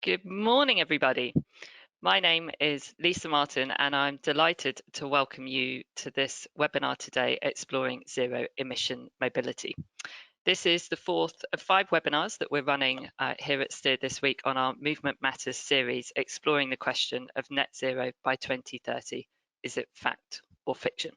Good morning, everybody. My name is Lisa Martin, and I'm delighted to welcome you to this webinar today, Exploring Zero-Emission Mobility. This is the fourth of 5 webinars that we're running here at Steer this week on our Movement Matters series, exploring the question of net zero by 2030. Is it fact or fiction?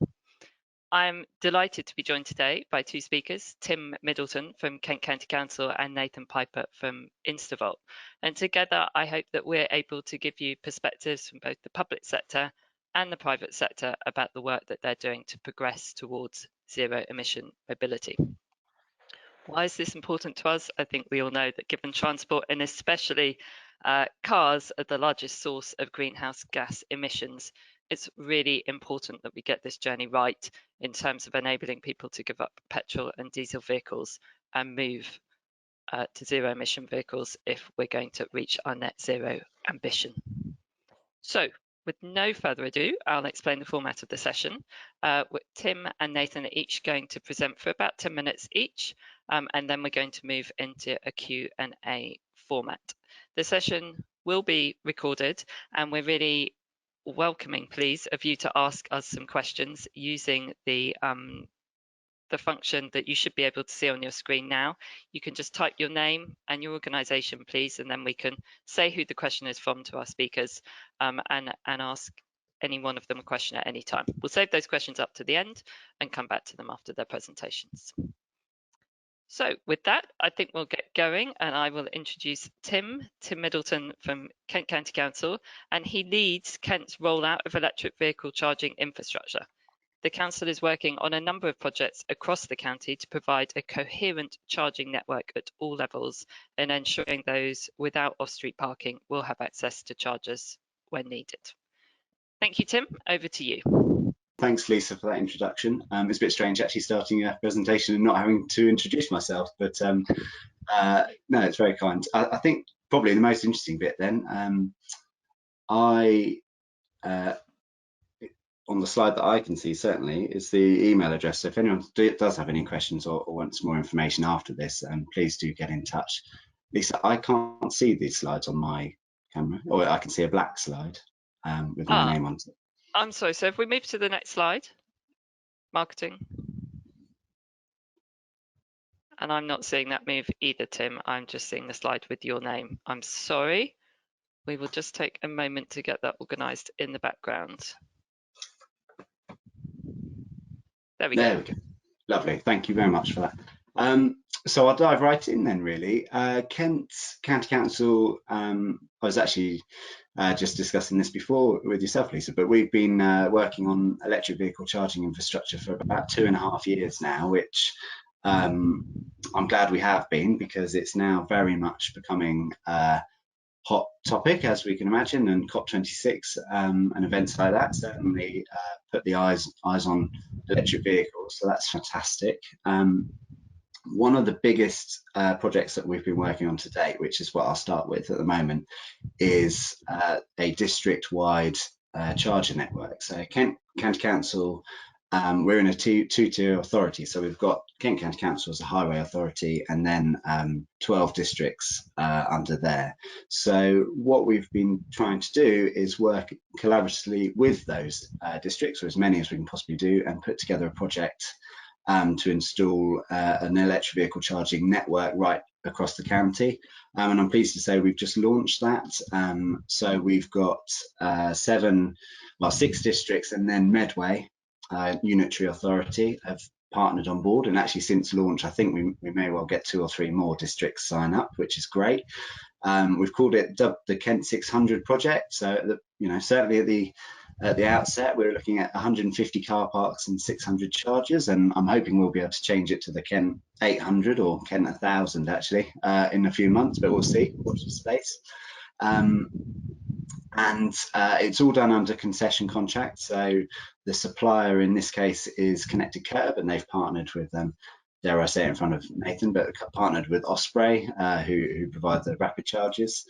I'm delighted to be joined today by 2 speakers, Tim Middleton from Kent County Council and Nathan Piper from InstaVolt. And together, I hope that we're able to give you perspectives from both the public sector and the private sector about the work that they're doing to progress towards zero emission mobility. Why is this important to us? I think we all know that given transport and especially cars are the largest source of greenhouse gas emissions, it's really important that we get this journey right in terms of enabling people to give up petrol and diesel vehicles and move to zero emission vehicles if we're going to reach our net zero ambition. So with no further ado, I'll explain the format of the session. Tim and Nathan are each going to present for about 10 minutes each, and then we're going to move into a Q&A format. The session will be recorded, and we're really welcoming, please, of you to ask us some questions using the function that you should be able to see on your screen now. You can just type your name and your organisation, please, and then we can say who the question is from to our speakers and ask any one of them a question at any time. We'll save those questions up to the end and come back to them after their presentations. So with that, I think we'll get going, and I will introduce Tim Middleton from Kent County Council, and he leads Kent's rollout of electric vehicle charging infrastructure. The council is working on a number of projects across the county to provide a coherent charging network at all levels and ensuring those without off-street parking will have access to chargers when needed. Thank you, Tim. Over to you. Thanks, Lisa, for that introduction. It's a bit strange actually starting a presentation and not having to introduce myself, but no, it's very kind. I think probably the most interesting bit then, on the slide that I can see certainly is the email address. So if anyone does have any questions or wants more information after this, please do get in touch. Lisa, I can't see these slides on my camera, or I can see a black slide with my name on it. I'm sorry, so if we move to the next slide, marketing. And I'm not seeing that move either, Tim. I'm just seeing the slide with your name. I'm sorry. We will just take a moment to get that organised in the background. There we go. Lovely. Thank you very much for that. So I'll dive right in then, really. Kent County Council, I was actually just discussing this before with yourself, Lisa, but we've been working on electric vehicle charging infrastructure for about 2.5 years now, which I'm glad we have been, because it's now very much becoming a hot topic, as we can imagine, and COP26 and events like that certainly put the eyes on electric vehicles, so that's fantastic. One of the biggest projects that we've been working on to date, which is what I'll start with at the moment, is a district-wide charger network. So Kent County Council, we're in a two-tier authority. So we've got Kent County Council as a highway authority, and then 12 districts under there. So what we've been trying to do is work collaboratively with those districts, or as many as we can possibly do, and put together a project to install an electric vehicle charging network right across the county. And I'm pleased to say we've just launched that. So we've got 6 districts, and then Medway, Unitary Authority, have partnered on board. And actually since launch, I think we may well get 2 or 3 more districts sign up, which is great. We've called it the Kent 600 project. So certainly at the outset, we're looking at 150 car parks and 600 chargers, and I'm hoping we'll be able to change it to the Kent 800 or Kent 1000 actually in a few months, but we'll see. Watch the space. And it's all done under concession contract. So the supplier in this case is Connected Curb, and they've partnered with them. Dare I say it in front of Nathan, but partnered with Osprey, who provide the rapid chargers.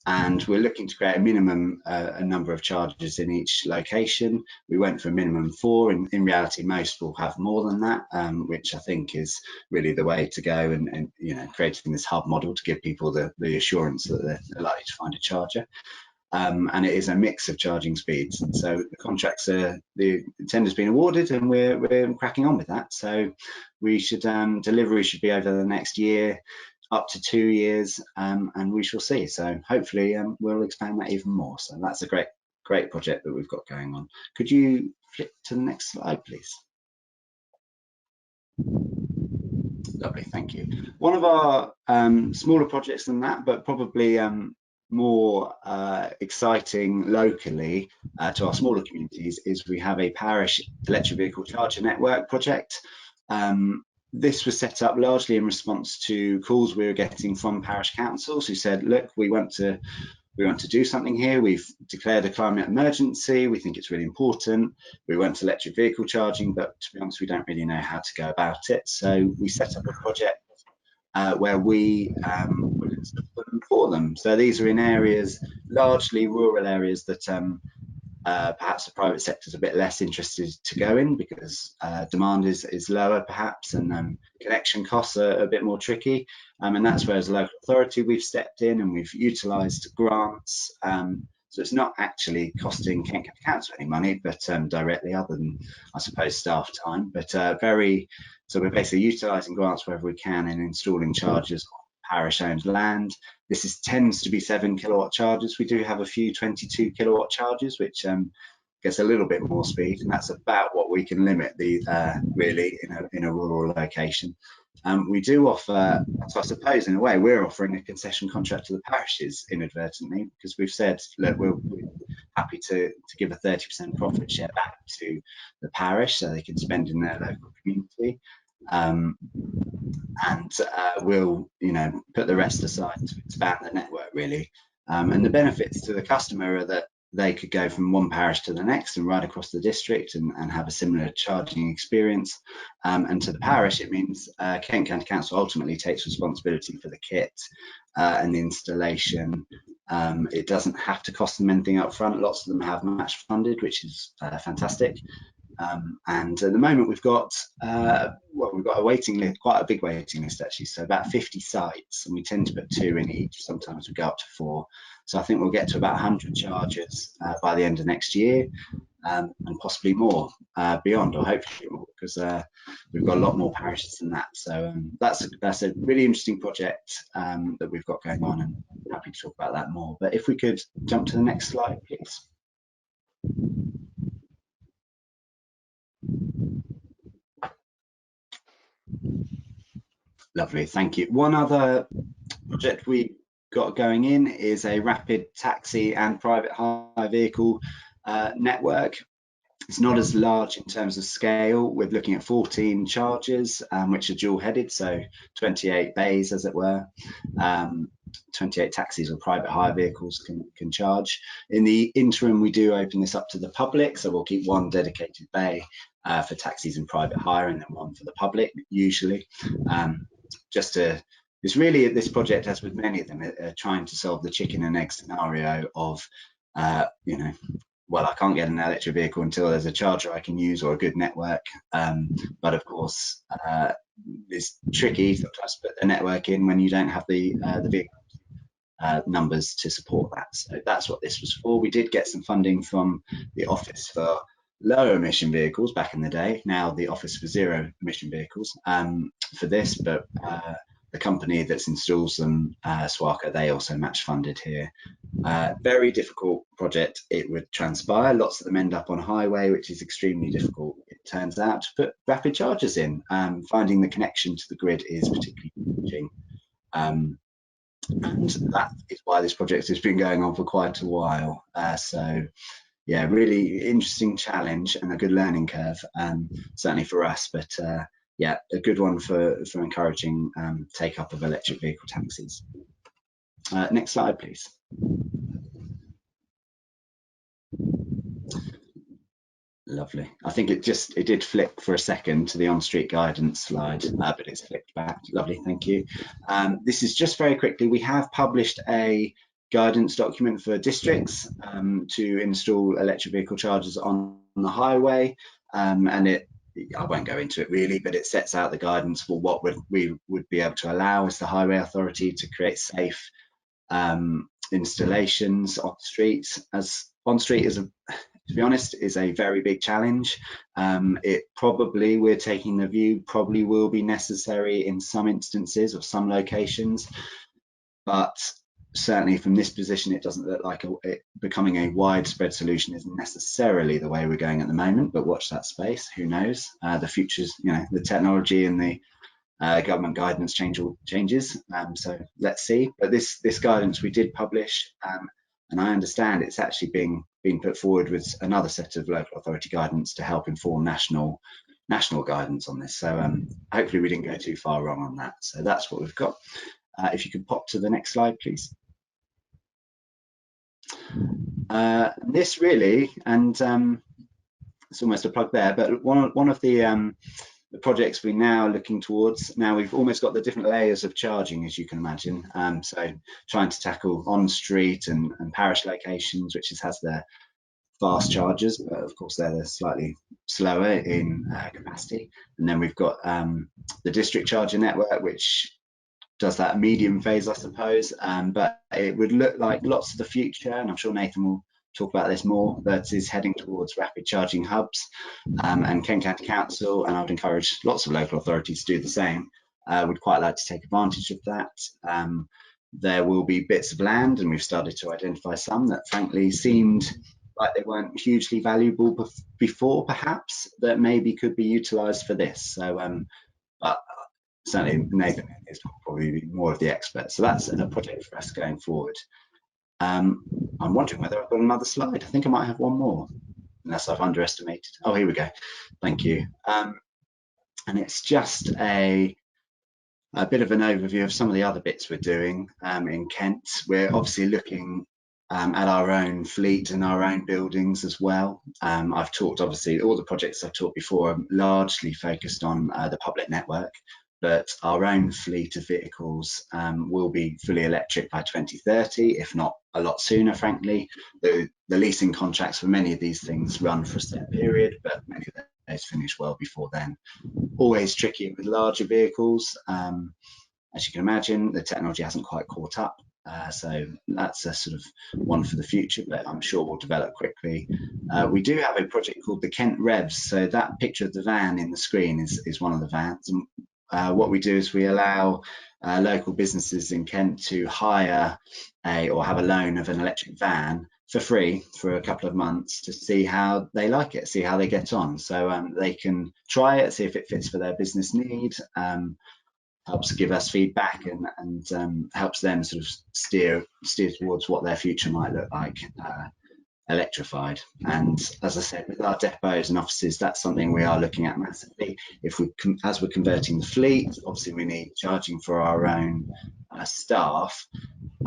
and we're looking to create a minimum a number of chargers in each location. We went for a minimum 4. In reality, most will have more than that, which I think is really the way to go, and you know, creating this hub model to give people the assurance that they're likely to find a charger. And it is a mix of charging speeds. So the contracts the tender's been awarded, and we're cracking on with that. So we should delivery should be over the next year, up to 2 years, and we shall see. So hopefully we'll expand that even more. So that's a great project that we've got going on. Could you flip to the next slide, please? Lovely, thank you. One of our smaller projects than that, but probably more exciting locally to our smaller communities, is we have a parish electric vehicle charger network project. This was set up largely in response to calls we were getting from parish councils who said, look, we want to do something here. We've declared a climate emergency. We think it's really important. We want electric vehicle charging, but to be honest, we don't really know how to go about it. So we set up a project where we would install them for them. So these are in areas, largely rural areas, that perhaps the private sector is a bit less interested to go in because demand is lower perhaps, and connection costs are a bit more tricky. And that's where, as a local authority, we've stepped in and we've utilised grants. So it's not actually costing Kent County Council any money, but directly, other than, I suppose, staff time. But so we're basically utilising grants wherever we can and installing chargers on parish-owned land. This tends to be 7 kilowatt chargers. We do have a few 22 kilowatt chargers, which gets a little bit more speed, and that's about what we can limit really in a rural location. We do offer, so I suppose in a way we're offering a concession contract to the parishes inadvertently, because we've said, look, we're happy to give a 30% profit share back to the parish so they can spend in their local community. And we'll, you know, put the rest aside to expand the network really. And the benefits to the customer are that they could go from one parish to the next and right across the district and have a similar charging experience. And to the parish, it means Kent County Council ultimately takes responsibility for the kit and the installation. It doesn't have to cost them anything up front. Lots of them have match funded, which is fantastic. And at the moment we've got we've got a waiting list, quite a big waiting list actually, so about 50 sites, and we tend to put 2 in each. Sometimes we go up to 4. So I think we'll get to about 100 chargers by the end of next year, and possibly more beyond, or hopefully more, because we've got a lot more parishes than that. So that's a really interesting project that we've got going on, and I'm happy to talk about that more. But if we could jump to the next slide, please. Lovely, thank you. One other project we got going in is a rapid taxi and private hire vehicle network. It's not as large in terms of scale. We're looking at 14 chargers, which are dual headed, so 28 bays as it were. 28 taxis or private hire vehicles can charge. In the interim, we do open this up to the public, so we'll keep one dedicated bay for taxis and private hire, and then one for the public usually. It's really, this project, as with many of them, trying to solve the chicken and egg scenario of, you know, well, I can't get an electric vehicle until there's a charger I can use or a good network. But of course, it's tricky sometimes to put the network in when you don't have the vehicle numbers to support that. So that's what this was for. We did get some funding from the Office for Low Emission Vehicles back in the day, now the Office for Zero Emission Vehicles, for this, but the company that installs them, Swaka, they also match funded here. Very difficult project, it would transpire. Lots of them end up on highway, which is extremely difficult, it turns out, to put rapid chargers in. Finding the connection to the grid is particularly challenging. And that is why this project has been going on for quite a while. So yeah, really interesting challenge and a good learning curve, certainly for us, but yeah, a good one for encouraging take up of electric vehicle taxis. Next slide, please. Lovely. I think it did flick for a second to the on-street guidance slide, but it's flicked back. Lovely, thank you. This is just very quickly, we have published a guidance document for districts to install electric vehicle chargers on the highway, and I won't go into it really, but it sets out the guidance for what we would be able to allow as the highway authority to create safe installations on streets. As on street is, to be honest, is a very big challenge. It probably, we're taking the view, probably will be necessary in some instances or some locations, but certainly from this position, it doesn't look like it becoming a widespread solution is necessarily the way we're going at the moment, but watch that space. Who knows? The future's, the technology and the government guidance changes. So let's see. But this guidance we did publish, and I understand it's actually being put forward with another set of local authority guidance to help inform national guidance on this. So hopefully we didn't go too far wrong on that. So that's what we've got. If you could pop to the next slide, please. This really, and it's almost a plug there, but one of the projects we're now looking towards, now we've almost got the different layers of charging, as you can imagine. So trying to tackle on street and parish locations, which has their fast chargers, but of course they're slightly slower in capacity. And then we've got the district charger network, which does that medium phase, I suppose. But it would look like lots of the future, and I'm sure Nathan will talk about this more, that is heading towards rapid charging hubs. And Kent County Council, and I would encourage lots of local authorities to do the same, would quite like to take advantage of that. There will be bits of land, and we've started to identify some that frankly seemed like they weren't hugely valuable before, perhaps, that maybe could be utilised for this. So, but certainly Nathan is probably more of the expert. So that's a project for us going forward. I'm wondering whether I've got another slide. I think I might have one more, unless I've underestimated. Oh, here we go. Thank you. And it's just a bit of an overview of some of the other bits we're doing in Kent. We're obviously looking at our own fleet and our own buildings as well. I've talked, obviously, all the projects I've talked before are largely focused on the public network, but our own fleet of vehicles will be fully electric by 2030, if not a lot sooner, frankly. The leasing contracts for many of these things run for a set period, but many of those finish well before then. Always tricky with larger vehicles. As you can imagine, the technology hasn't quite caught up. So that's a sort of one for the future, but I'm sure will develop quickly. We do have a project called the Kent Revs. So that picture of the van in the screen is one of the vans. And what we do is we allow local businesses in Kent to hire or have a loan of an electric van for free for a couple of months to see how they like it, see how they get on. So they can try it, see if it fits for their business need. Helps give us feedback and helps them sort of steer towards what their future might look like electrified. And as I said, with our depots and offices, that's something we are looking at massively. As we're converting the fleet, obviously we need charging for our own staff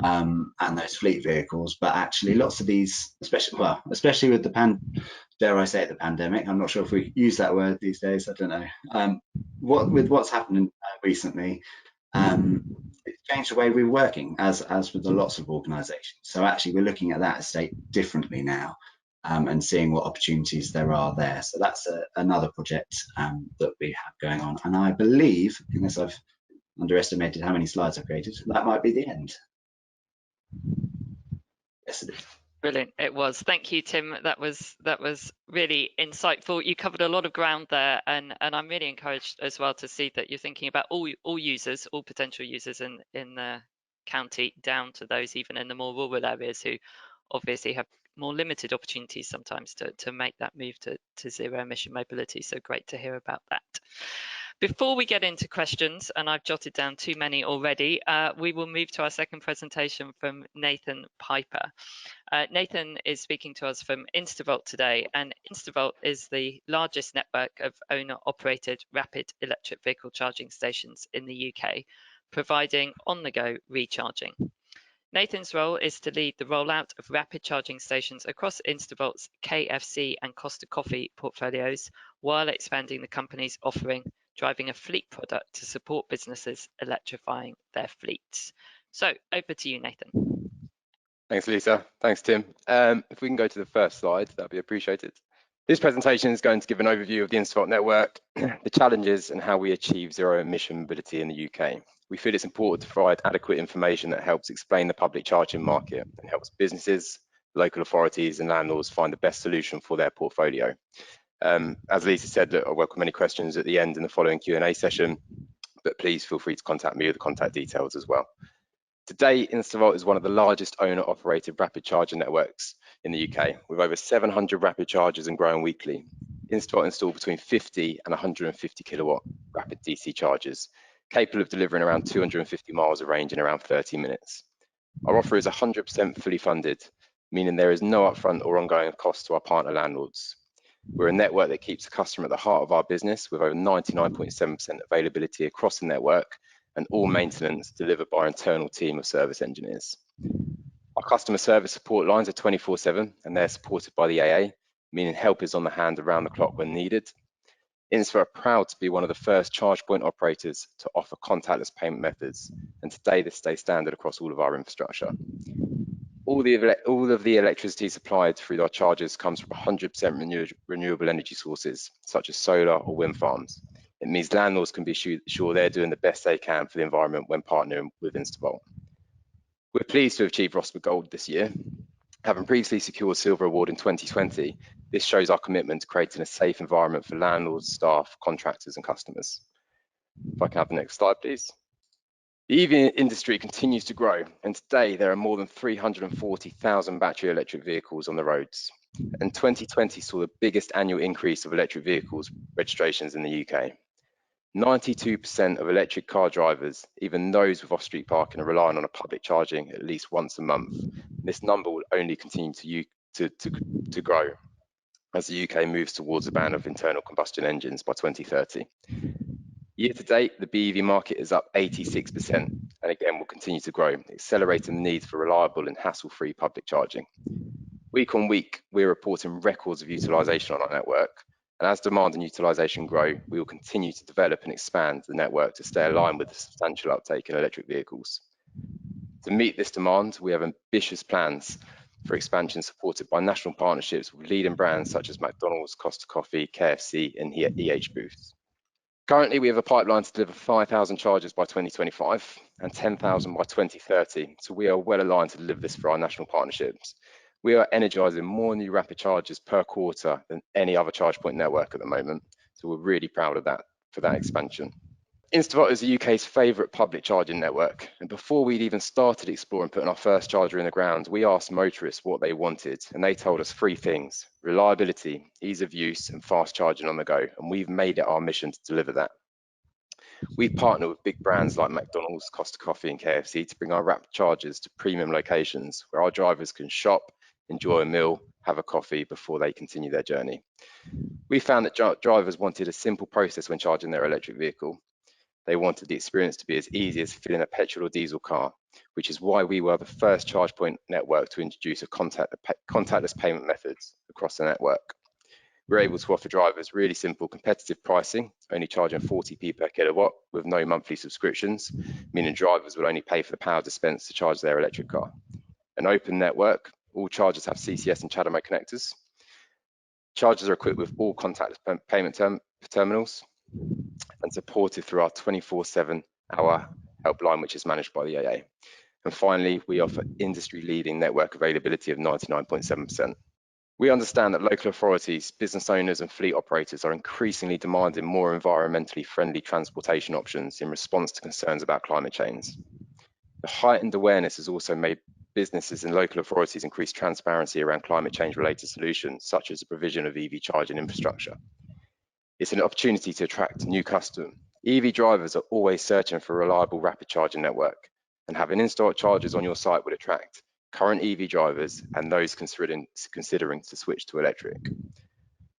and those fleet vehicles, but actually lots of these, especially with the dare I say it, the pandemic, I'm not sure if we use that word these days, I don't know. With what's happened recently, it's changed the way we're working, as with lots of organisations. So actually we're looking at that estate differently now and seeing what opportunities there are there. So that's another project that we have going on. And I believe, unless I've underestimated how many slides I've created, that might be the end. Yes, it is. Brilliant. It was. Thank you, Tim. That was really insightful. You covered a lot of ground there, and I'm really encouraged as well to see that you're thinking about all users, all potential users in the county, down to those even in the more rural areas who obviously have more limited opportunities sometimes to make that move to zero emission mobility. So great to hear about that. Before we get into questions, and I've jotted down too many already, we will move to our second presentation from Nathan Piper. Nathan is speaking to us from InstaVolt today, and InstaVolt is the largest network of owner-operated rapid electric vehicle charging stations in the UK, providing on-the-go recharging. Nathan's role is to lead the rollout of rapid charging stations across InstaVolt's KFC and Costa Coffee portfolios, while expanding the company's offering, driving a fleet product to support businesses electrifying their fleets. So over to you, Nathan. Thanks, Lisa. Thanks, Tim. If we can go to the first slide, that'd be appreciated. This presentation is going to give an overview of the InstaVolt network, the challenges and how we achieve zero emission mobility in the UK. We feel it's important to provide adequate information that helps explain the public charging market and helps businesses, local authorities and landlords find the best solution for their portfolio. As Lisa said, I welcome any questions at the end in the following Q&A session, but please feel free to contact me with the contact details as well. Today, InstaVolt is one of the largest owner-operated rapid charger networks in the UK, with over 700 rapid chargers and growing weekly. InstaVolt installed between 50 and 150 kilowatt rapid DC chargers, capable of delivering around 250 miles of range in around 30 minutes. Our offer is 100% fully funded, meaning there is no upfront or ongoing cost to our partner landlords. We're a network that keeps the customer at the heart of our business, with over 99.7% availability across the network and all maintenance delivered by our internal team of service engineers. Our customer service support lines are 24/7 and they're supported by the AA, meaning help is on the hand around the clock when needed. InstaVolt are proud to be one of the first charge point operators to offer contactless payment methods, and today this stays standard across all of our infrastructure. All of the electricity supplied through our chargers comes from 100% renewable energy sources, such as solar or wind farms. It means landlords can be sure they're doing the best they can for the environment when partnering with InstaVolt. We're pleased to have achieved ROSPA Gold this year. Having previously secured Silver Award in 2020, this shows our commitment to creating a safe environment for landlords, staff, contractors and customers. If I can have the next slide, please. The EV industry continues to grow, and today there are more than 340,000 battery electric vehicles on the roads. And 2020 saw the biggest annual increase of electric vehicles registrations in the UK. 92% of electric car drivers, even those with off-street parking, are relying on a public charging at least once a month. This number will only continue to grow as the UK moves towards a ban of internal combustion engines by 2030. Year to date, the BEV market is up 86%, and again will continue to grow, accelerating the need for reliable and hassle-free public charging. Week on week, we're reporting records of utilisation on our network, and as demand and utilisation grow, we will continue to develop and expand the network to stay aligned with the substantial uptake in electric vehicles. To meet this demand, we have ambitious plans for expansion supported by national partnerships with leading brands such as McDonald's, Costa Coffee, KFC and EH Booths. Currently, we have a pipeline to deliver 5,000 chargers by 2025 and 10,000 by 2030, so we are well aligned to deliver this for our national partnerships. We are energising more new rapid chargers per quarter than any other charge point network at the moment, so we're really proud of that for that expansion. InstaVolt is the UK's favourite public charging network, and before we'd even started exploring putting our first charger in the ground, we asked motorists what they wanted, and they told us three things: reliability, ease of use, and fast charging on the go, and we've made it our mission to deliver that. We've partnered with big brands like McDonald's, Costa Coffee and KFC to bring our rapid chargers to premium locations where our drivers can shop, enjoy a meal, have a coffee before they continue their journey. We found that drivers wanted a simple process when charging their electric vehicle. They wanted the experience to be as easy as filling a petrol or diesel car, which is why we were the first charge point network to introduce a contactless payment methods across the network. We're able to offer drivers really simple competitive pricing, only charging 40p per kilowatt with no monthly subscriptions, meaning drivers will only pay for the power dispensed to charge their electric car. An open network, all chargers have CCS and CHAdeMO connectors. Chargers are equipped with all contactless payment terminals and supported through our 24/7 hour helpline, which is managed by the AA. And finally, we offer industry-leading network availability of 99.7%. We understand that local authorities, business owners and fleet operators are increasingly demanding more environmentally friendly transportation options in response to concerns about climate change. The heightened awareness has also made businesses and local authorities increase transparency around climate change related solutions, such as the provision of EV charging infrastructure. It's an opportunity to attract new customers. EV drivers are always searching for a reliable rapid charging network, and having InstaVolt chargers on your site would attract current EV drivers and those considering to switch to electric.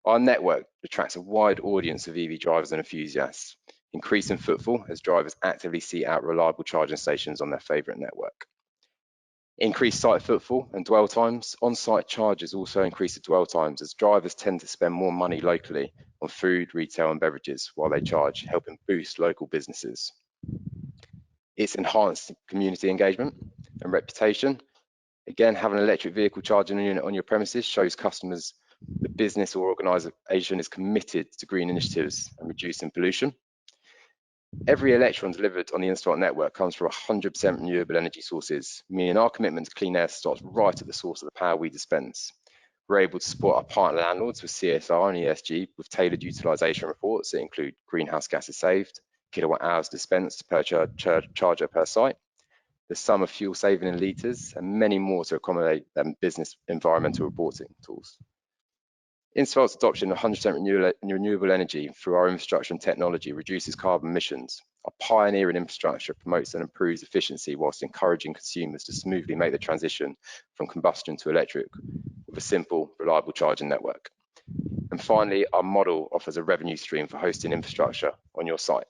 Our network attracts a wide audience of EV drivers and enthusiasts, increasing footfall as drivers actively seek out reliable charging stations on their favourite network. Increased site footfall and dwell times. On-site charges also increase the dwell times as drivers tend to spend more money locally on food, retail and beverages while they charge, helping boost local businesses. It's enhanced community engagement and reputation. Again, having an electric vehicle charging unit on your premises shows customers the business or organisation is committed to green initiatives and reducing pollution. Every electron delivered on the InstaVolt network comes from 100% renewable energy sources, meaning our commitment to clean air starts right at the source of the power we dispense. We're able to support our partner landlords with CSR and ESG with tailored utilisation reports that include greenhouse gases saved, kilowatt hours dispensed per charger per site, the sum of fuel saving in litres, and many more to accommodate business environmental reporting tools. InstaVolt's adoption of 100% renewable energy through our infrastructure and technology reduces carbon emissions. Our pioneering infrastructure promotes and improves efficiency whilst encouraging consumers to smoothly make the transition from combustion to electric with a simple, reliable charging network. And finally, our model offers a revenue stream for hosting infrastructure on your site.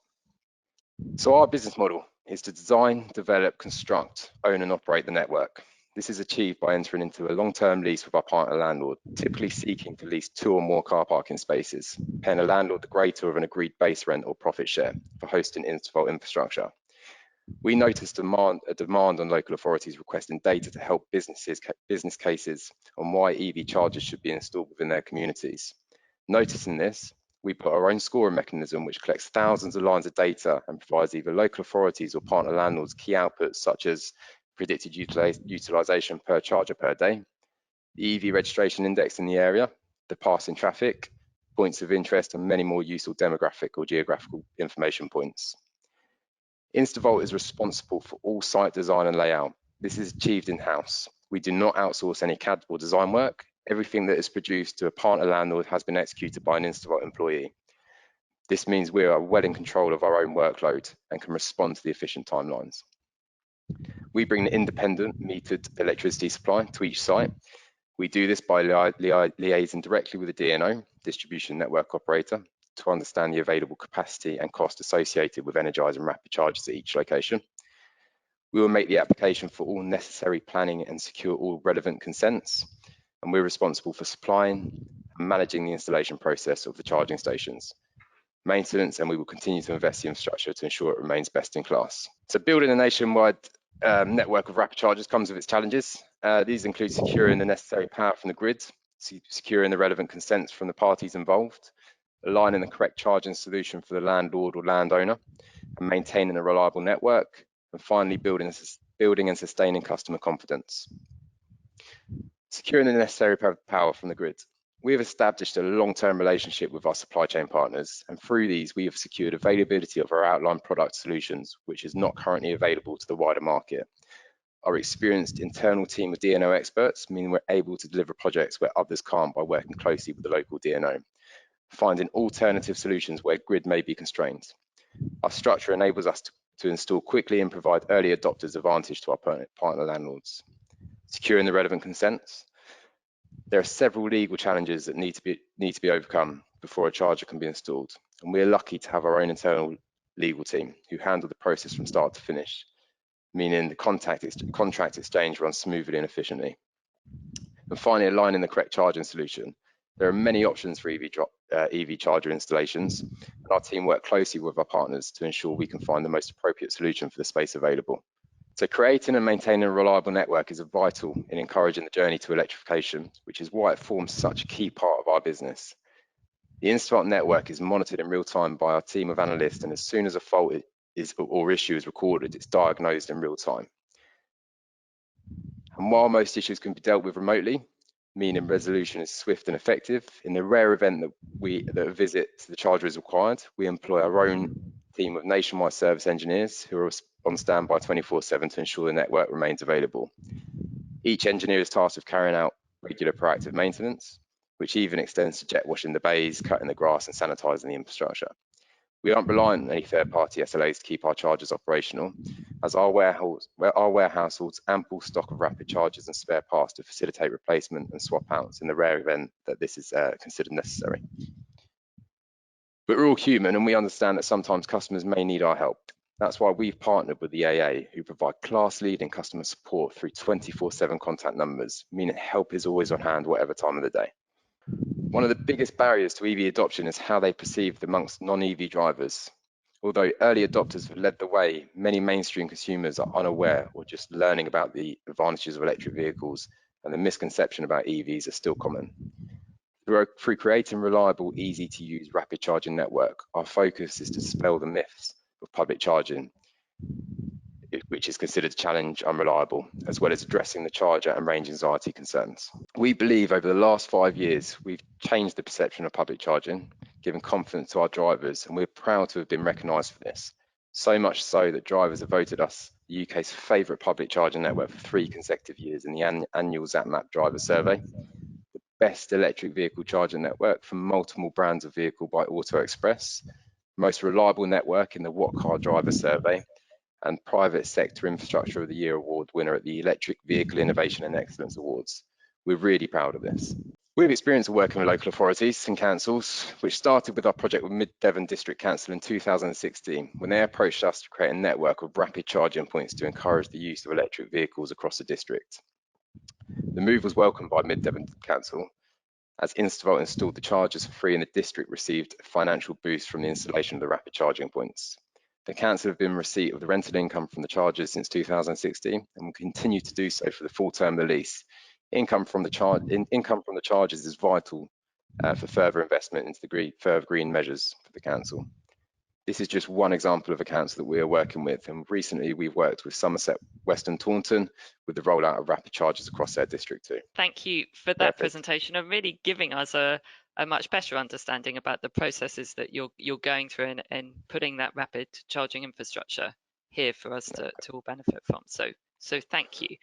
So our business model is to design, develop, construct, own and operate the network. This is achieved by entering into a long-term lease with our partner landlord, typically seeking to lease 2 or more car parking spaces, paying a landlord the greater of an agreed base rent or profit share for hosting InstaVolt infrastructure. We noticed a demand on local authorities requesting data to help business cases on why EV chargers should be installed within their communities. Noticing this, we put our own scoring mechanism which collects thousands of lines of data and provides either local authorities or partner landlords key outputs such as predicted utilisation per charger per day, the EV registration index in the area, the passing traffic, points of interest, and many more useful demographic or geographical information points. InstaVolt is responsible for all site design and layout. This is achieved in-house. We do not outsource any CAD or design work. Everything that is produced to a partner landlord has been executed by an InstaVolt employee. This means we are well in control of our own workload and can respond to the efficient timelines. We bring the independent metered electricity supply to each site. We do this by liaising directly with the DNO, distribution network operator, to understand the available capacity and cost associated with energising rapid chargers at each location. We will make the application for all necessary planning and secure all relevant consents, and we're responsible for supplying and managing the installation process of the charging stations, maintenance, and we will continue to invest in infrastructure to ensure it remains best in class. So building a nationwide network of rapid chargers comes with its challenges. These include securing the necessary power from the grid, securing the relevant consents from the parties involved, aligning the correct charging solution for the landlord or landowner, and maintaining a reliable network, and finally building and sustaining customer confidence. Securing the necessary power from the grid. We have established a long-term relationship with our supply chain partners, and through these we have secured availability of our outlined product solutions, which is not currently available to the wider market. Our experienced internal team of DNO experts mean we're able to deliver projects where others can't by working closely with the local DNO, finding alternative solutions where grid may be constrained. Our structure enables us to install quickly and provide early adopters advantage to our partner landlords. Securing the relevant consents. There are several legal challenges that need to be overcome before a charger can be installed, and we are lucky to have our own internal legal team who handle the process from start to finish, meaning the contract exchange runs smoothly and efficiently. And finally, aligning the correct charging solution. There are many options for EV charger installations, and our team work closely with our partners to ensure we can find the most appropriate solution for the space available. So creating and maintaining a reliable network is vital in encouraging the journey to electrification, which is why it forms such a key part of our business. The InstaVolt network is monitored in real time by our team of analysts, and as soon as a fault or issue is recorded, it's diagnosed in real time. And while most issues can be dealt with remotely, meaning resolution is swift and effective, in the rare event that a visit to the charger is required, we employ our own team of nationwide service engineers who are on standby 24/7 to ensure the network remains available. Each engineer is tasked with carrying out regular proactive maintenance, which even extends to jet washing the bays, cutting the grass, and sanitising the infrastructure. We aren't reliant on any third-party SLAs to keep our chargers operational, as our warehouse holds ample stock of rapid chargers and spare parts to facilitate replacement and swap outs in the rare event that this is considered necessary. But we're all human, and we understand that sometimes customers may need our help. That's why we've partnered with the AA, who provide class-leading customer support through 24/7 contact numbers, meaning help is always on hand whatever time of the day. One of the biggest barriers to EV adoption is how they perceive amongst non-EV drivers. Although early adopters have led the way, many mainstream consumers are unaware or just learning about the advantages of electric vehicles, and the misconception about EVs are still common. Through creating reliable, easy to use rapid charging network, our focus is to dispel the myths of public charging, which is considered to challenge unreliable, as well as addressing the charger and range anxiety concerns. We believe over the last 5 years, we've changed the perception of public charging, giving confidence to our drivers, and we're proud to have been recognised for this. So much so that drivers have voted us the UK's favourite public charging network for 3 consecutive years in the annual ZapMap driver survey, the best electric vehicle charging network from multiple brands of vehicle by Auto Express, most reliable network in the What Car Driver survey, and Private Sector Infrastructure of the Year award winner at the Electric Vehicle Innovation and Excellence Awards. We're really proud of this. We have experience of working with local authorities and councils, which started with our project with Devon District Council in 2016, when they approached us to create a network of rapid charging points to encourage the use of electric vehicles across the district. The move was welcomed by Devon Council, as InstaVolt installed the chargers for free and the district received a financial boost from the installation of the rapid charging points. The council have been in receipt of the rental income from the chargers since 2016 and will continue to do so for the full term of the lease. Income from the chargers is vital for further investment into the further green measures for the council. This is just one example of a council that we are working with, and recently we've worked with Somerset West and Taunton with the rollout of rapid chargers across their district too. Thank you for that presentation and really giving us a much better understanding about the processes that you're going through and putting that rapid charging infrastructure here for us to all benefit from. So thank you.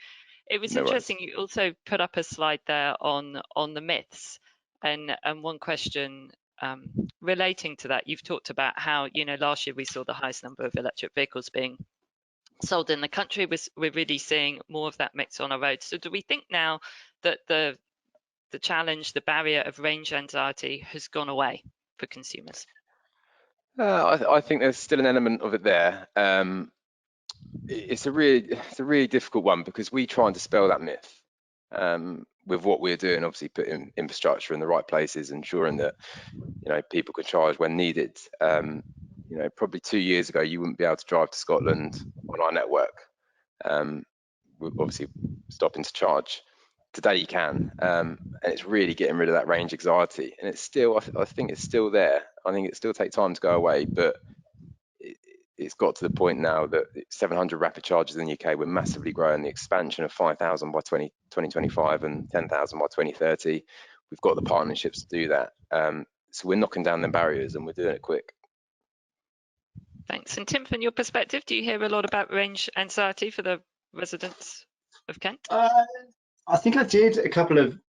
It was interesting. You also put up a slide there on the myths, and one question relating to that. You've talked about how, you know, last year we saw the highest number of electric vehicles being sold in the country. We're really seeing more of that mix on our roads. So do we think now that the challenge, the barrier of range anxiety has gone away for consumers? I think there's still an element of it there. It's a really difficult one because we try and dispel that myth with what we're doing. Obviously, putting infrastructure in the right places, ensuring that, you know, people can charge when needed. You know, probably 2 years ago, you wouldn't be able to drive to Scotland on our network. We're obviously stopping to charge. Today you can, and it's really getting rid of that range anxiety. And it's still, I think it's still there. I think it still takes time to go away, but it's got to the point now that 700 rapid chargers in the UK, we're massively growing. The expansion of 5,000 by 2025 and 10,000 by 2030. We've got the partnerships to do that. So we're knocking down the barriers and we're doing it quick. Thanks. And Tim, from your perspective, do you hear a lot about range anxiety for the residents of Kent? I think I did a couple of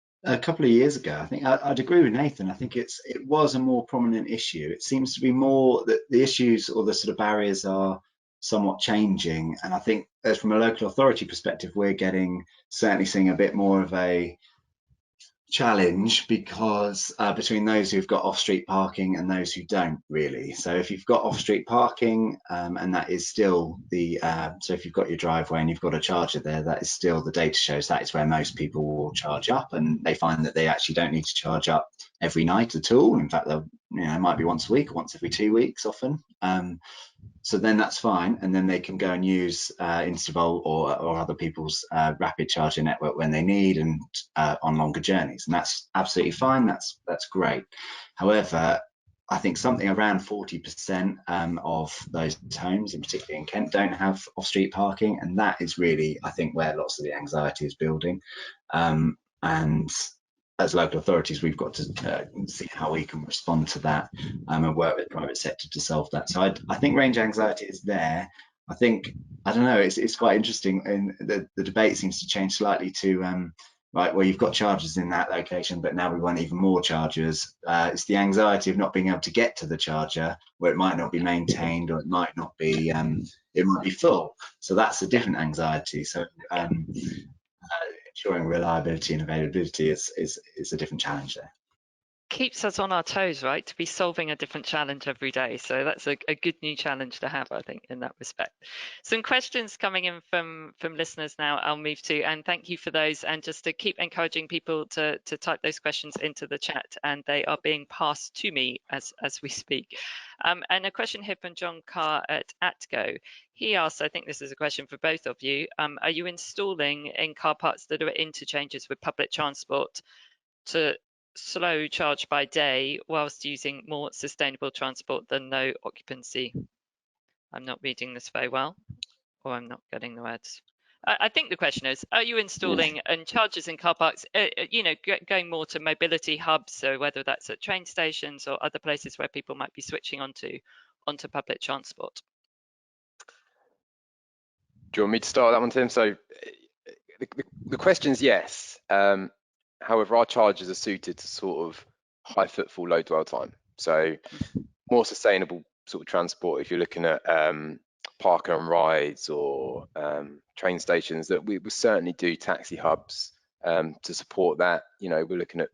years ago. I think I'd agree with Nathan. I think it was a more prominent issue. It seems to be more that the issues or the sort of barriers are somewhat changing. And I think as from a local authority perspective, we're certainly seeing a bit more of a challenge because between those who've got off-street parking and those who don't really. So if you've got off-street parking and that is still so if you've got your driveway and you've got a charger there, that is still, the data shows that is where most people will charge up, and they find that they actually don't need to charge up every night at all. In fact, they'll, you know, it might be once a week or once every 2 weeks often. So then that's fine, and then they can go and use InstaVolt or other people's rapid charging network when they need and on longer journeys, and that's absolutely fine. That's great. However, I think something around 40% of those homes, in particular in Kent, don't have off-street parking, and that is really, I think, where lots of the anxiety is building. And as local authorities, we've got to see how we can respond to that and work with the private sector to solve that. So I think range anxiety is there. I think, I don't know, it's quite interesting, and the debate seems to change slightly to, right, well, you've got chargers in that location, but now we want even more chargers. It's the anxiety of not being able to get to the charger, where it might not be maintained or it might not be, it might be full. So that's a different anxiety. So ensuring reliability and availability is a different challenge there. keeps us on our toes, right? To be solving a different challenge every day. So that's a good new challenge to have, I think, in that respect. Some questions coming in from listeners now I'll move to, and thank you for those. And just to keep encouraging people to type those questions into the chat, and they are being passed to me as we speak. And a question here from John Carr at ATGO. He asks, I think this is a question for both of you, are you installing in car parks that are at interchanges with public transport to slow charge by day whilst using more sustainable transport than no occupancy? I'm not reading this very well, or I'm not getting the words. I think the question is, are you installing and chargers in car parks, going more to mobility hubs, so whether that's at train stations or other places where people might be switching onto public transport? Do you want me to start that one, Tim? So the question is yes. However, our chargers are suited to sort of high footfall, low dwell time. So more sustainable sort of transport. If you're looking at park and rides or train stations, that we will certainly do taxi hubs to support that. You know, we're looking at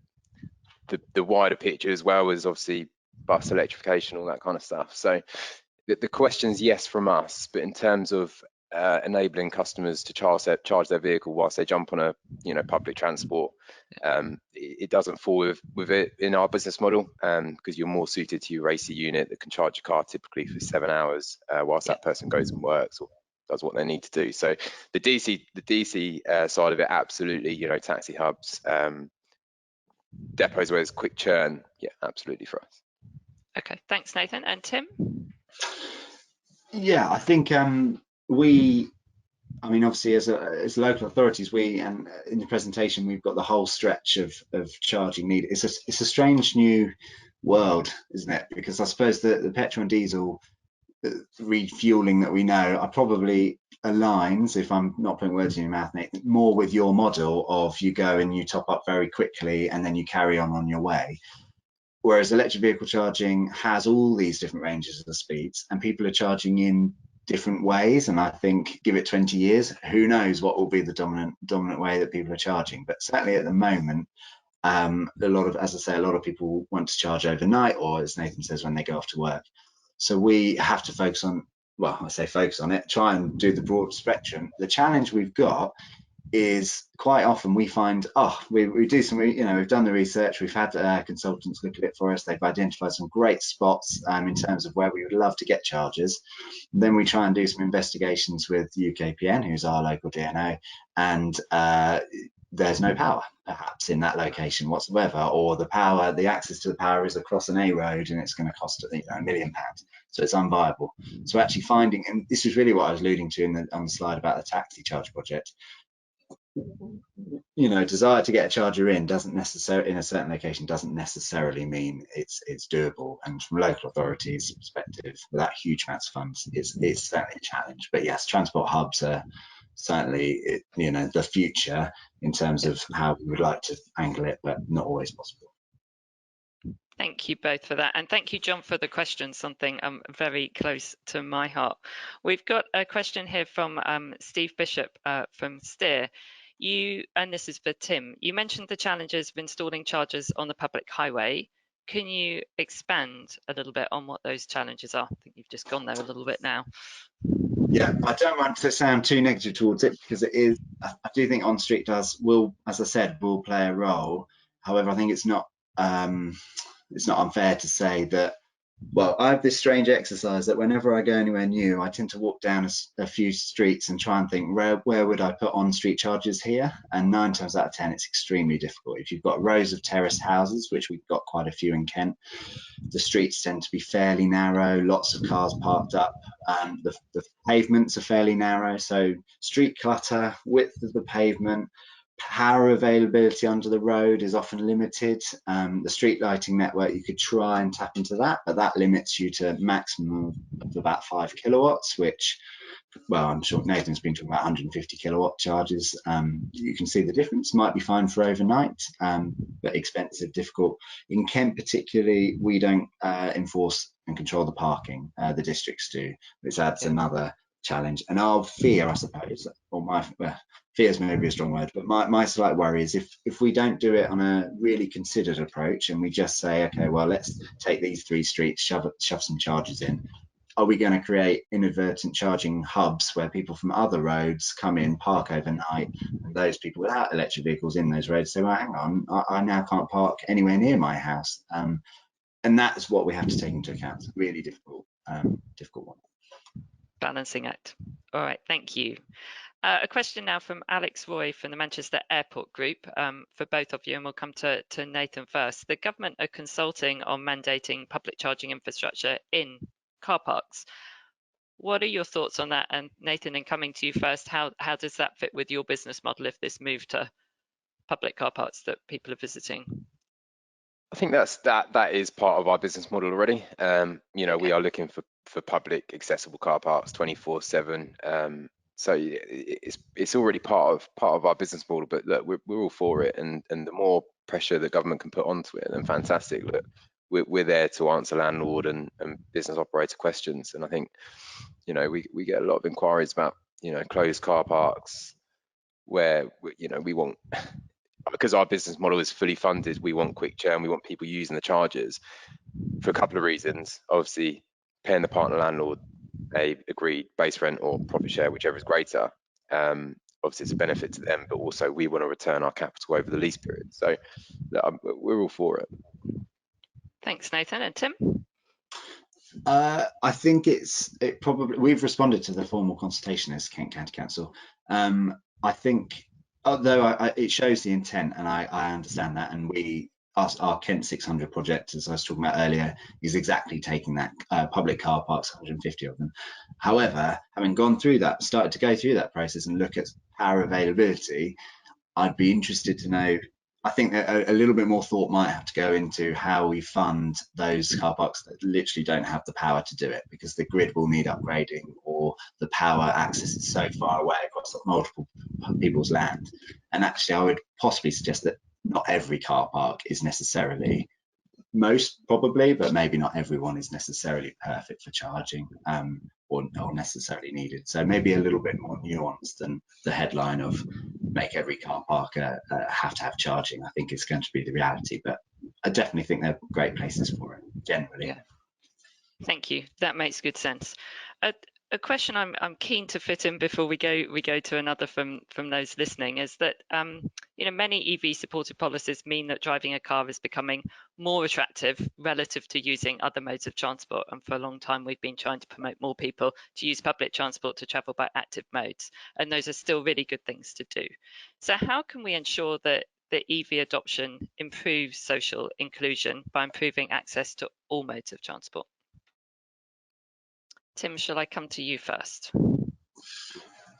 the wider picture as well as obviously bus electrification, all that kind of stuff. So the question is yes from us, but in terms of enabling customers to charge their vehicle whilst they jump on a public transport, it doesn't fall with it in our business model, because you're more suited to your AC unit that can charge your car typically for 7 hours whilst that person goes and works or does what they need to do. So the DC side of it, absolutely, taxi hubs, depots where there's quick churn, yeah, absolutely for us. Okay, thanks, Nathan. And Tim? Yeah, I think obviously as local authorities, and in the presentation we've got the whole stretch of charging need. It's a strange new world, isn't it? Because I suppose the petrol and diesel refueling that we know are probably aligns, if I'm not putting words in your mouth, Nathan, more with your model of you go and you top up very quickly and then you carry on your way. Whereas electric vehicle charging has all these different ranges of the speeds, and people are charging in different ways. And I think, give it 20 years, who knows what will be the dominant way that people are charging. But certainly at the moment, a lot of people want to charge overnight, or as Nathan says, when they go off to work. So we have to focus on, well, I say focus on it, try and do the broad spectrum. The challenge we've got is quite often we find, we do some, we've done the research, we've had consultants look at it for us, they've identified some great spots in terms of where we would love to get chargers. Then we try and do some investigations with UKPN, who's our local DNO, and there's no power perhaps in that location whatsoever, or the access to the power is across an A road and it's going to cost £1 million, so it's unviable. So actually finding, and this is really what I was alluding to on the slide about the taxi charge project, desire to get a charger in doesn't necessarily, in a certain location, doesn't necessarily mean it's doable. And from local authorities' perspective, without huge amounts of funds, it's certainly a challenge. But yes, transport hubs are certainly the future in terms of how we would like to angle it, but not always possible. Thank you both for that. And thank you, John, for the question, something very close to my heart. We've got a question here from Steve Bishop from Steer. And this is for Tim, you mentioned the challenges of installing chargers on the public highway. Can you expand a little bit on what those challenges are? I think you've just gone there a little bit now. Yeah, I don't want to sound too negative towards it, because it is, I do think on-street will, as I said, will play a role. However, I think it's not unfair to say that, well, I have this strange exercise that whenever I go anywhere new, I tend to walk down a few streets and try and think, where would I put on-street chargers here? And 9 times out of 10, it's extremely difficult. If you've got rows of terraced houses, which we've got quite a few in Kent, the streets tend to be fairly narrow, lots of cars parked up, the pavements are fairly narrow, so street clutter, width of the pavement, power availability under the road is often limited. The street lighting network, you could try and tap into that, but that limits you to maximum of about 5 kilowatts, which, well, I'm sure Nathan's been talking about 150 kilowatt charges. You can see the difference. Might be fine for overnight, but expensive, difficult. In Kent particularly, we don't enforce and control the parking. The districts do, which adds another challenge. And our fear, I suppose, or my fear is maybe a strong word, but my slight worry is if we don't do it on a really considered approach and we just say, okay, well, let's take these 3 streets, shove some chargers in, are we going to create inadvertent charging hubs where people from other roads come in, park overnight, and those people without electric vehicles in those roads say, well, hang on, I now can't park anywhere near my house. And that's what we have to take into account. It's a really difficult one. Balancing act. All right, thank you. A question now from Alex Roy from the Manchester Airport Group for both of you, and we'll come to Nathan first. The government are consulting on mandating public charging infrastructure in car parks. What are your thoughts on that? And Nathan, in coming to you first, how does that fit with your business model if this move to public car parks that people are visiting? I think that is part of our business model already. You know, we are looking for public accessible car parks 24/7. So it's already part of our business model. But look, we're all for it, and the more pressure the government can put onto it, then fantastic. Look, we're there to answer landlord and business operator questions. And I think, you know, we get a lot of inquiries about, you know, closed car parks where we want, because our business model is fully funded, we want quick churn, we want people using the chargers for a couple of reasons. Obviously, paying the partner landlord a agreed base rent or profit share, whichever is greater. Obviously, it's a benefit to them, but also we want to return our capital over the lease period. So we're all for it. Thanks, Nathan. And Tim? I think we've responded to the formal consultation as Kent County Council. I think, although it shows the intent, and I understand that, and our Kent 600 project, as I was talking about earlier, is exactly taking that, public car parks, 150 of them. However, having started to go through that process and look at power availability, I'd be interested to know, I think that a little bit more thought might have to go into how we fund those car parks that literally don't have the power to do it, because the grid will need upgrading, or the power access is so far away across multiple people's land. And actually, I would possibly suggest that not every car park is necessarily, most probably, but maybe not everyone is necessarily perfect for charging, or necessarily needed. So maybe a little bit more nuanced than the headline of make every car park have to have charging. I think it's going to be the reality, but I definitely think they're great places for it generally. Yeah. Thank you. That makes good sense. A question I'm keen to fit in before we go to another from those listening is that many EV supported policies mean that driving a car is becoming more attractive relative to using other modes of transport, and for a long time we've been trying to promote more people to use public transport to travel by active modes, and those are still really good things to do. So how can we ensure that the EV adoption improves social inclusion by improving access to all modes of transport? Tim, shall I come to you first?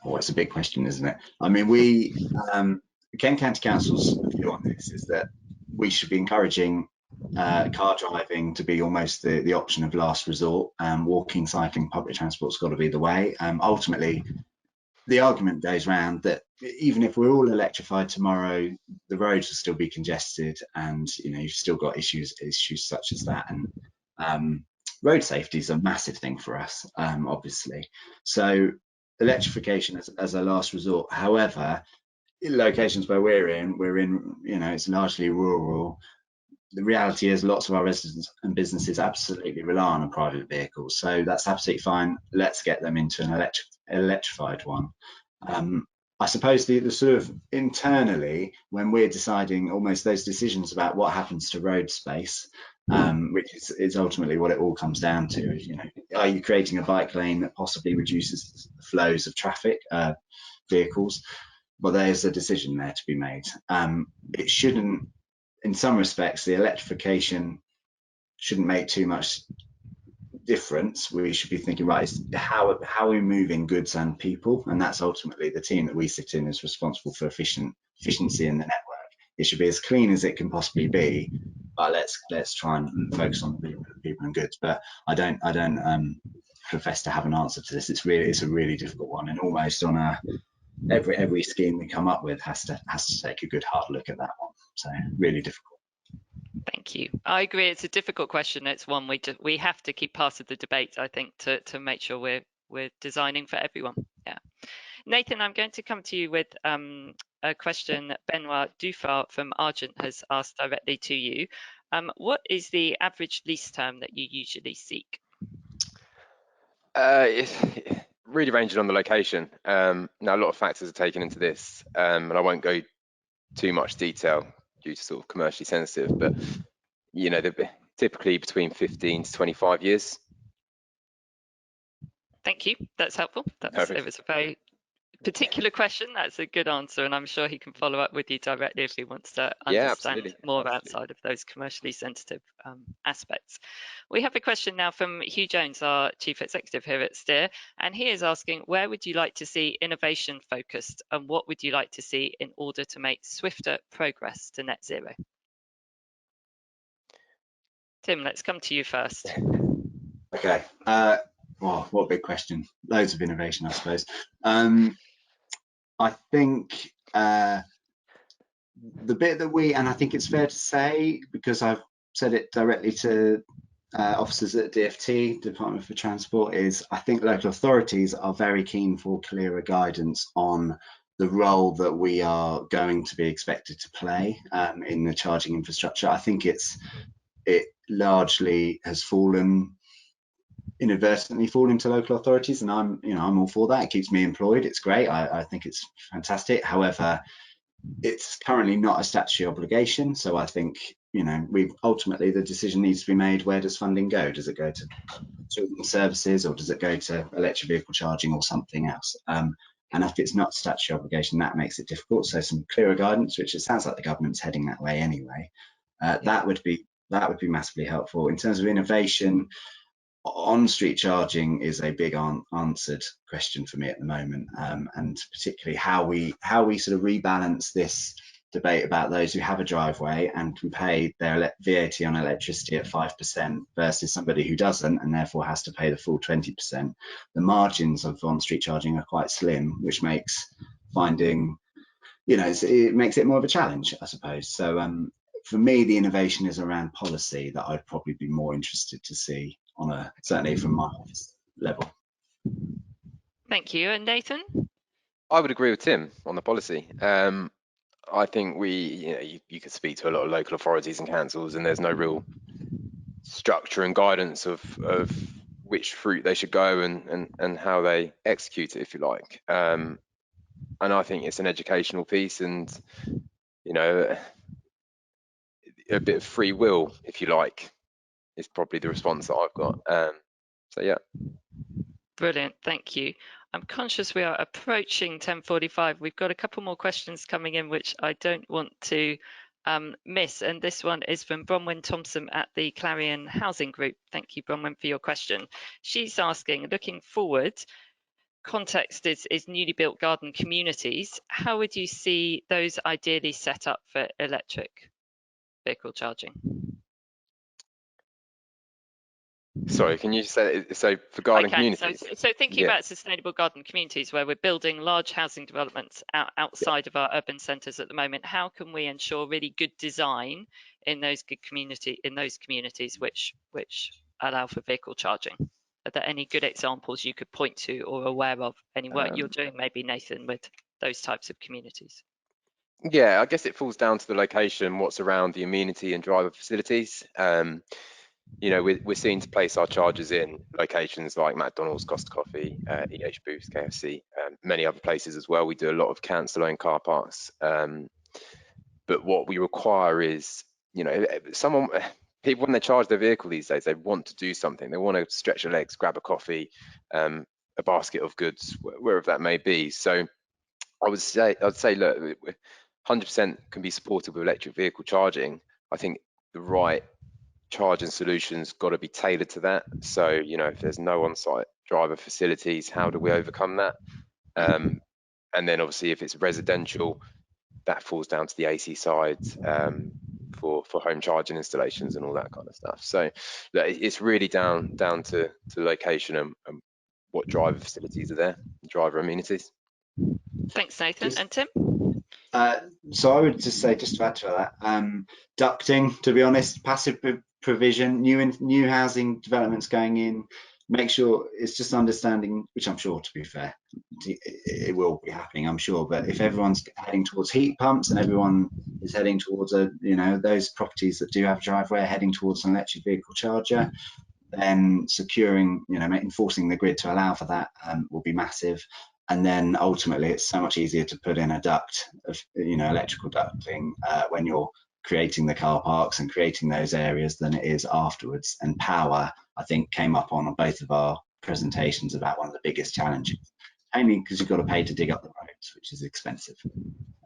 Oh, it's a big question, isn't it? I mean, Kent County Council's view on this is that we should be encouraging car driving to be almost the option of last resort. Walking, cycling, public transport's got to be the way. Ultimately, the argument goes round that even if we're all electrified tomorrow, the roads will still be congested, and you've still got issues such as that. And road safety is a massive thing for us, obviously. So electrification as a last resort. However, in locations where we're in, it's largely rural. The reality is lots of our residents and businesses absolutely rely on a private vehicle. So that's absolutely fine. Let's get them into an electrified one. I suppose the sort of internally, when we're deciding almost those decisions about what happens to road space, which is ultimately what it all comes down to, are you creating a bike lane that possibly reduces the flows of traffic, vehicles? Well, there's a decision there to be made. It shouldn't, in some respects, the electrification shouldn't make too much difference. We should be thinking, right, how are we moving goods and people? And that's ultimately the team that we sit in is responsible for efficiency in the network. It should be as clean as it can possibly be, but let's try and focus on the people and goods. But I don't profess to have an answer to this. It's a really difficult one, and almost on every scheme we come up with has to take a good hard look at that one. So really difficult. Thank you. I agree. It's a difficult question. It's one we have to keep part of the debate, I think, to make sure we're we're designing for everyone. Yeah. Nathan, I'm going to come to you with a question Benoit Dufart from Argent has asked directly to you. What is the average lease term that you usually seek? It's really ranging on the location. Now, a lot of factors are taken into this, and I won't go too much detail due to sort of commercially sensitive, but you know, they're typically between 15 to 25 years. Thank you. That's helpful. It was a very particular question. That's a good answer, and I'm sure he can follow up with you directly if he wants to understand more outside of those commercially sensitive aspects. We have a question now from Hugh Jones, our Chief Executive here at Steer, and he is asking, where would you like to see innovation focused, and what would you like to see in order to make swifter progress to net zero? Tim, let's come to you first. Okay. Well, what a big question. Loads of innovation, I suppose. I think the bit that and I think it's fair to say, because I've said it directly to officers at DFT, Department for Transport, is I think local authorities are very keen for clearer guidance on the role that we are going to be expected to play in the charging infrastructure. I think it largely has inadvertently fallen to local authorities, and I'm all for that. It keeps me employed. It's great. I think it's fantastic. However, it's currently not a statutory obligation, so I think ultimately the decision needs to be made. Where does funding go? Does it go to children's services, or does it go to electric vehicle charging or something else? And if it's not a statutory obligation, that makes it difficult. So some clearer guidance, which it sounds like the government's heading that way anyway. That would be massively helpful. In terms of innovation, on-street charging is a big unanswered question for me at the moment, and particularly how we sort of rebalance this debate about those who have a driveway and can pay their VAT on electricity at 5% versus somebody who doesn't and therefore has to pay the full 20%. The margins of on-street charging are quite slim, which makes finding, it makes it more of a challenge, I suppose. So for me, the innovation is around policy that I'd probably be more interested to see certainly from my office level. Thank you. And Nathan? I would agree with Tim on the policy. I think you could speak to a lot of local authorities and councils, and there's no real structure and guidance of which route they should go and how they execute it, if you like. And I think it's an educational piece, and a bit of free will, if you like, is probably the response that I've got. So yeah. Brilliant, thank you. I'm conscious we are approaching 10:45. We've got a couple more questions coming in which I don't want to miss, and this one is from Bronwyn Thompson at the Clarion Housing Group. Thank you, Bronwyn, for your question. She's asking, looking forward, context is newly built garden communities. How would you see those ideally set up for electric vehicle charging? Sorry, can you say so for garden communities? So thinking about sustainable garden communities where we're building large housing developments outside of our urban centres at the moment, how can we ensure really good design in those communities which allow for vehicle charging? Are there any good examples you could point to or aware of? Any work you're doing, maybe Nathan, with those types of communities? Yeah, I guess it falls down to the location, what's around the amenity and driver facilities. We're seen to place our chargers in locations like McDonald's, Costa Coffee, EH Boost, KFC, many other places as well. We do a lot of council-owned car parks. But what we require is, people, when they charge their vehicle these days, they want to do something. They want to stretch their legs, grab a coffee, a basket of goods, wherever that may be. So I'd say, look, 100% can be supported with electric vehicle charging. I think the right charging solutions got to be tailored to that. So, if there's no on-site driver facilities, how do we overcome that? And then obviously if it's residential, that falls down to the AC side for home charging installations and all that kind of stuff. So it's really down to location and what driver facilities are there, driver amenities. Thanks, Nathan. And Tim? So I would just say, just to add to that, ducting, to be honest, passive provision, new housing developments going in, make sure it's just understanding, which I'm sure, to be fair, it will be happening, I'm sure. But if everyone's heading towards heat pumps and everyone is heading towards those properties that do have a driveway heading towards an electric vehicle charger, then securing, enforcing the grid to allow for that will be massive. And then ultimately, it's so much easier to put in a duct of, electrical ducting when you're creating the car parks and creating those areas than it is afterwards. And power, I think, came up on both of our presentations about one of the biggest challenges, only because you've got to pay to dig up the roads, which is expensive.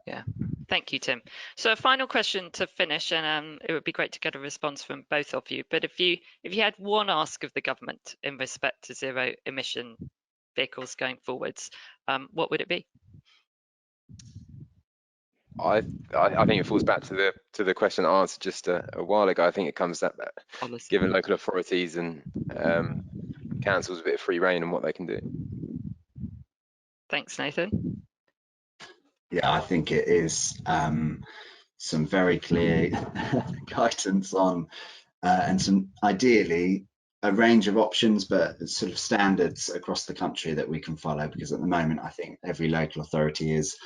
Yeah, thank you, Tim. So a final question to finish, and it would be great to get a response from both of you. But if you had one ask of the government in respect to zero emission vehicles going forwards, what would it be? I think it falls back to the question I answered just a while ago. I think it comes that giving local authorities and councils a bit of free rein on what they can do. Thanks, Nathan. Yeah, I think it is some very clear guidance on and some, ideally, a range of options, but sort of standards across the country that we can follow, because at the moment I think every local authority is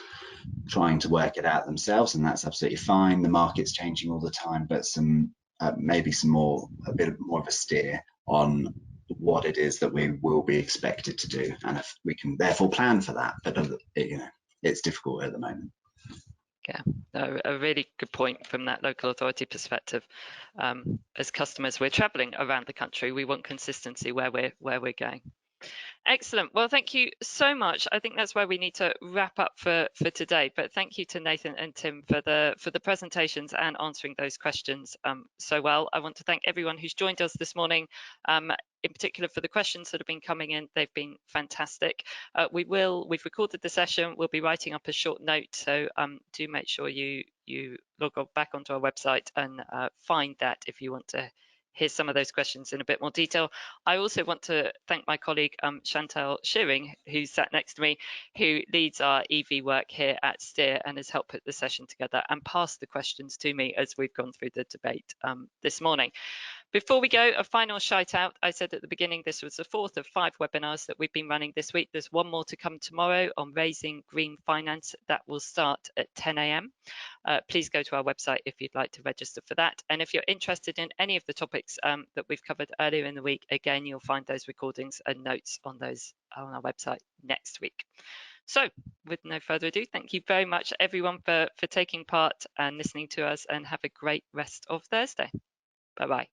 trying to work it out themselves, and that's absolutely fine. The market's changing all the time, but some maybe a bit more of a steer on what it is that we will be expected to do, and if we can therefore plan for that. But it's difficult at the moment. Yeah, no, a really good point from that local authority perspective. As customers, we're travelling around the country. We want consistency where we're going. Excellent. Well, thank you so much. I think that's where we need to wrap up for today. But thank you to Nathan and Tim for the presentations and answering those questions so well. I want to thank everyone who's joined us this morning, in particular for the questions that have been coming in. They've been fantastic. We've recorded the session. We'll be writing up a short note, so do make sure you log back onto our website and find that if you want to hear some of those questions in a bit more detail. I also want to thank my colleague Chantal Shearing, who sat next to me, who leads our EV work here at Steer and has helped put the session together and passed the questions to me as we've gone through the debate this morning. Before we go, a final shout out. I said at the beginning this was the 4th of 5 webinars that we've been running this week. There's one more to come tomorrow on raising green finance. That will start at 10 a.m. Please go to our website if you'd like to register for that. And if you're interested in any of the topics that we've covered earlier in the week, again, you'll find those recordings and notes on those on our website next week. So with no further ado, thank you very much, everyone, for taking part and listening to us, and have a great rest of Thursday. Bye-bye.